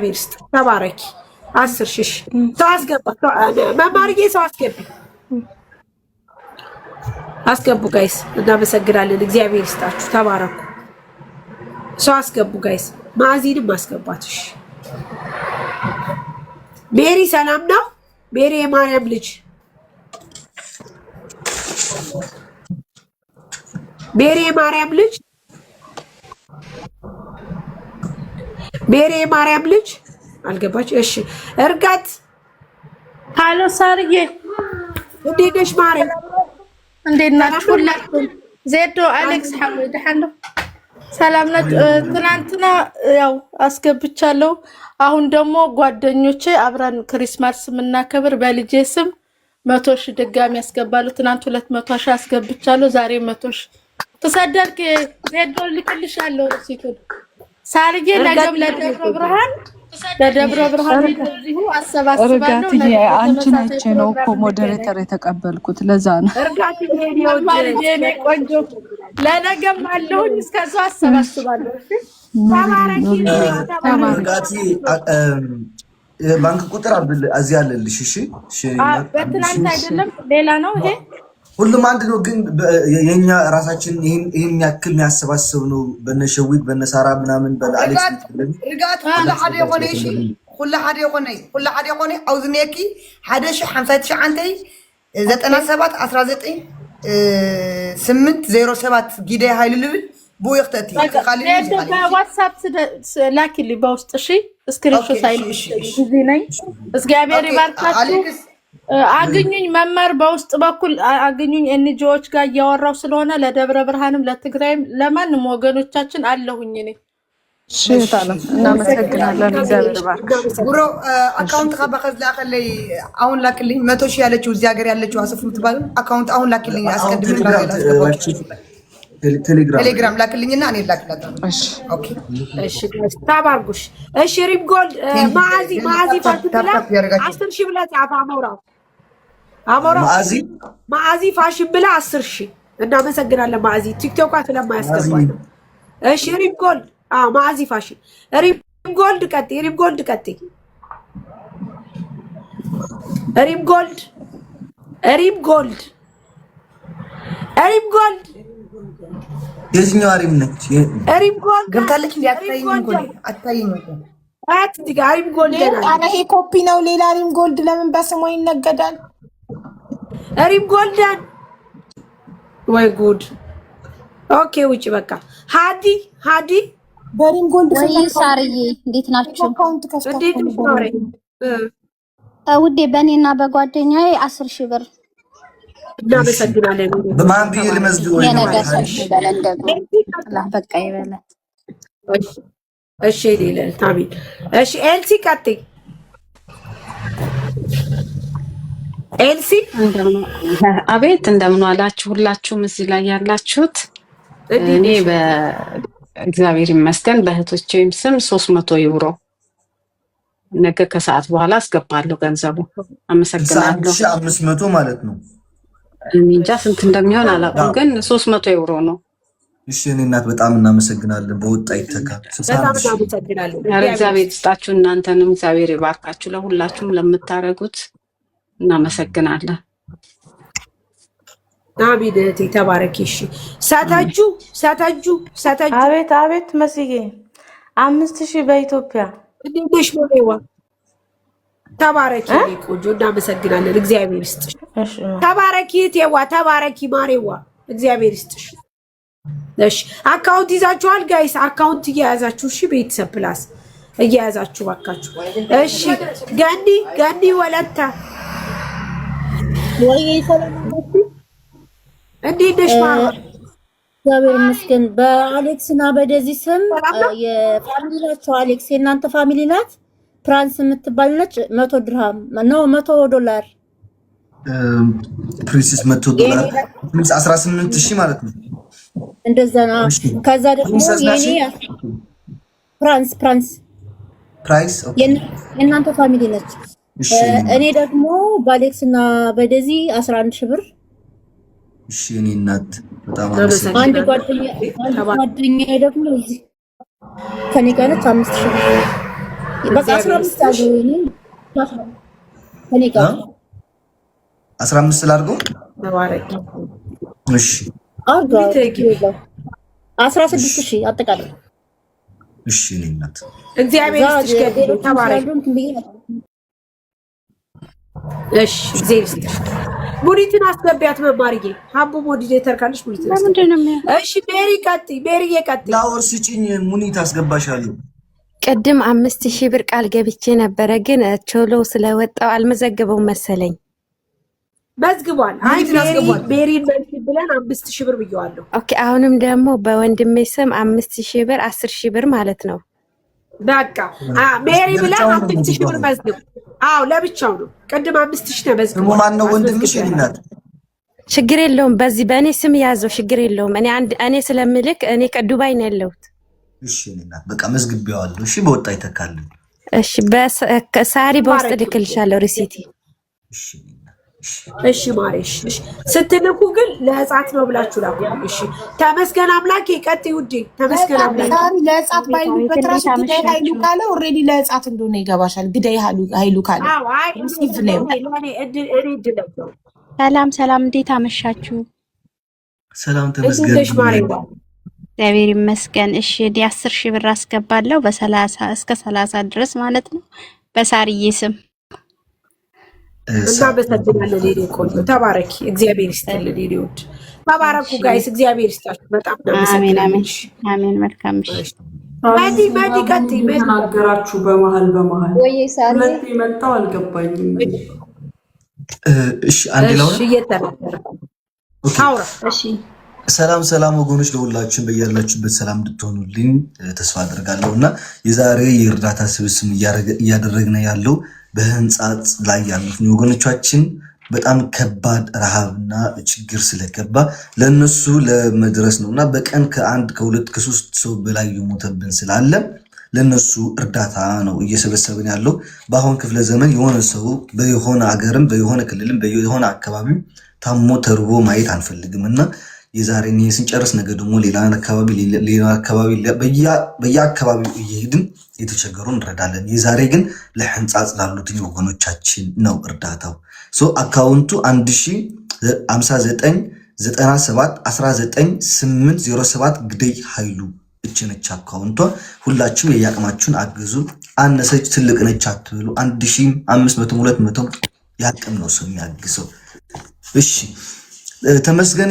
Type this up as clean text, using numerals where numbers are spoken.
እግዚአብሔር ይስጥ ተባረኪ 10 ሺህ ሰው አስገባ መማርዬ ሰው አስገቡ ጋይስ እናመሰግናለን እግዚአብሔር ይስጣችሁ ተባረኩ ሰው አስገቡ ጋይስ ማዚንም አስገባትሽ ሜሪ ሰላም ነው ሜሪ የማርያም ልጅ ሜሪ የማርያም ልጅ አልገባች እሺ እርጋት ሃሎ ሳርዬ እንዴት ነሽ ማርያም እንዴት ናችሁ ሁላችሁም ዜዶ አሌክስ ሐሙድ ሐሎ ሰላም ናችሁ ትናንትና ያው አስገብቻለሁ አሁን ደግሞ ጓደኞቼ አብራን ክሪስማስ ምናከብር በልጄ ስም 100 ሺህ ድጋሚ ያስገባሉ ትናንት 200 ሺህ አስገብቻለሁ ዛሬ 100 ሺህ ተሰደርክ ዜዶ ልክልሻለሁ ሲኩል ሳርዬ ነገም ለደብረ ብርሃን እዚሁ አሰባስባለሁ አንቺ ነች ነው እኮ ሞዴሬተር የተቀበልኩት ለዛ ነው እርጋት ቆንጆ ለነገም አለሁኝ እስከዛው አሰባስባለሁ እርጋት ባንክ ቁጥር እዚህ አለልሽ እሺ በትናንት አይደለም ሌላ ነው ይሄ ሁሉም አንድ ነው ግን የኛ ራሳችን ይሄን ያክል የሚያሰባስብ ነው በነሸዊት በነሳራ ምናምን በአሌክስ እርጋት ሁሉ ሐደ የሆነ አውዝኔኪ 1059 97 19 807 ጊዜ ኃይል ልብል ቦይክተቲ ዋትስአፕ ላኪልኝ በውስጥ እሺ ስክሪንሾት አይልሽ እዚህ ነኝ እግዚአብሔር ይባርካችሁ አግኙኝ መማር በውስጥ በኩል አግኙኝ ኤንጂኦዎች ጋር ያወራው ስለሆነ ለደብረ ብርሃንም ለትግራይም ለማንም ወገኖቻችን አለሁኝ እኔ ሸታለም እናመሰግናለን እግዚአብሔር ይባርክ ጉሮ አካውንት ካባከዝ ላከለይ አሁን ላክልኝ 100 ሺህ ያለችው እዚህ ሀገር ያለችው አሰፍ ምትባል አካውንት አሁን ላክልኝ አስቀድም ቴሌግራም ላክልኝና እኔ ላክላታለሁ እሺ ኦኬ እሺ ታባርጉሽ እሺ ሪም ጎልድ ማዚ ፋሽብላ 10 ሺህ ብላ ጻፋ አሞራ ማዚ ፋሽብላ 10 ሺህ እናመሰግናለን ማዚ ቲክቶክ ስለማያስገባል እሺ ሪም ጎልድ ማዚ ፋሽን ሪም ጎልድ የትኛው ሪም ነች ሪም ጎልድ ገብታለች አታይኝ ሪም ጎልድ አረ ይሄ ኮፒ ነው ሌላ ሪም ጎልድ ለምን በስሙ ይነገዳል ሪም ጎልደን ወይ ጉድ ኦኬ ውጪ በቃ ሃዲ በሪም ጎልድ ወይ ሳርዬ እንዴት ናችሁ አካውንት ከፍተው ውዴ በእኔና በጓደኛዬ 10 ሺህ ብር እናመሰግናለን በማን ቢል ለመዝግቦ የነገርሽ በለንደጉ አላህ በቃ ይበላት እሺ ሌላል ታሚን እሺ ኤልሲ ቀጥይ ኤልሲ አቤት እንደምን ዋላችሁ ሁላችሁም እዚህ ላይ ያላችሁት እኔ በእግዚአብሔር ይመስገን በእህቶቼም ስም 300 ዩሮ ነገ ከሰዓት በኋላ አስገባለሁ ገንዘቡ አመሰግናለሁ 500 ማለት ነው እንጃ ስንት እንደሚሆን አላውቅም ግን 300 ዩሮ ነው እሺ እኔ እናት በጣም እናመሰግናለን በወጣ ይተካ በጣም እናመሰግናለን እግዚአብሔር ይስጣችሁ እናንተንም እግዚአብሔር ይባርካችሁ ለሁላችሁም ለምታረጉት እናመሰግናለን አቢድ ተባረኪሽ ሳታጁ አቤት መስዬ 5000 በኢትዮጵያ እንዴሽ ሞኔዋ ተባረኪ ቆንጆ እናመሰግናለን እግዚአብሔር ይስጥሽ ተባረኪ ቴዋ ተባረኪ ማሬዋ እግዚአብሔር ይስጥሽ እሺ አካውንት ይዛችኋል ጋይስ አካውንት እያያዛችሁ እሺ ቤተሰብ ፕላስ እያያዛችሁ ባካችሁ እሺ ገኒ ወለታ ወይ ሰላም እንዴት ነሽ ማማ እግዚአብሔር ይመስገን በአሌክስና በደዚህ ስም የፋሚሊ ናቸው አሌክስ የናንተ ፋሚሊ ናት ፕራንስ የምትባል ነች 100 ድርሃም ነው $100 ፕሪንሰስ $100 ፕሪንስ 18000 ማለት ነው እንደዛ ነው ከዛ ደግሞ የኔ ፕራንስ ፕራይስ የናንተ ፋሚሊ ነች እኔ ደግሞ በአሌክስና በደዚህ 11000 ብር እሺ እኔ እናት በጣም አንድ ጓደኛዬ ደግሞ እዚህ ከኔ ጋር ነች 5000 በቃ 15 አድርጉ። እኔ ጋር 15 ላድርገው። ተባረክ። እሺ አድርጉ። 16000 አጠቃላይ። እሺ እናት እግዚአብሔር ይስጥሽ ገድሉ ተባረክ። እሺ እግዚአብሔር ይስጥሽ። ሙኒትን አስገቢያት መማርዬ ሀቡ ሞዲሬተር ካለሽ ሙኒትን እሺ ቤሪ ቀጥይ ላወር ስጪኝ ሙኒት አስገባሻለሁ። ቅድም 5000 ብር ቃል ገብቼ ነበረ ግን ቾሎ ስለወጣው አልመዘገበው መሰለኝ። መዝግቧል። አይ ቤሪን መልስ ብለን 5000 ብር ብየዋለሁ። ኦኬ አሁንም ደግሞ በወንድሜ ስም 5000 ብር 10000 ብር ማለት ነው። በቃ ቤሪ ብለን 5000 ብር መዝግብ። አዎ ለብቻው ነው። ቅድም 5000 ነው መዝግቧል። ማን ነው ወንድምሽ እናት? ችግር የለውም በዚህ በእኔ ስም ያዘው ችግር የለውም። እኔ ስለምልክ እኔ ከዱባይ ነው ያለሁት። እሺ እናት በቃ መዝግቤዋለሁ። እሺ በወጣ ይተካልን። እሺ በሳሪ በውስጥ ልክልሻለሁ ሪሲቲ። እሺ ማሬሽ እሺ ስትልኩ ግን ለህፃት ነው ብላችሁ ላኩ። እሺ ተመስገን አምላክ ቀጥይ ውዴ ተመስገን አምላክ። ለህፃት ባይሉበት ራሱ ግዳይ ኃይሉ ካለ ኦሬዲ ለህፃት እንደሆነ ይገባሻል። ግዳይ ኃይሉ ካለ ሰላም እንዴት አመሻችሁ? ሰላም ተመስገን እግዚአብሔር ይመስገን። እሺ እኔ 10000 ብር አስገባለሁ በ30 እስከ 30 ድረስ ማለት ነው በሳርዬ ስም እና በሰደናለን ሌሊ ቆንጆ ተባረኪ። እግዚአብሔር ይስጥልን ሌሊዎች ተባረኩ ጋይስ እግዚአብሔር ይስጣችሁ። በጣም አሜን አሜን። መልካም እሺ ማዲ ቀጥይ ተናገራችሁ በመሃል ወይ ሳሪ መጣው አልገባኝም። እሺ አንዴ ላውራ። እሺ እየተናገረ አውራ። እሺ ሰላም ወገኖች ለሁላችሁም በያላችሁበት ሰላም እንድትሆኑልኝ ተስፋ አደርጋለሁና የዛሬ የእርዳታ ስብስብ እያደረግን ያለው በህንጻት ላይ ያሉት ወገኖቻችን በጣም ከባድ ረሃብና ችግር ስለገባ ለነሱ ለመድረስ ነውና በቀን ከ1 ከ2 ከ3 ሰው በላይ የሞተብን ስላለ ለነሱ እርዳታ ነው እየሰበሰብን ያለው። በአሁን ክፍለ ዘመን የሆነ ሰው በየሆነ አገርም በየሆነ ክልልም በየሆነ አካባቢ ታሞ ተርቦ ማየት አንፈልግምና የዛሬን ስንጨርስ ነገ ደግሞ ሌላ አካባቢ በየአካባቢው እየሄድን የተቸገሩ እንረዳለን። የዛሬ ግን ለህንጻጽ ላሉት ወገኖቻችን ነው እርዳታው። አካውንቱ 105997190807 ግደይ ኃይሉ እችነች አካውንቷ። ሁላችሁም የያቅማችሁን አግዙ። አነሰች ትልቅ ነች አትበሉ። 1500 200 ያቅም ነው ሰው የሚያግዘው። እሺ ተመስገን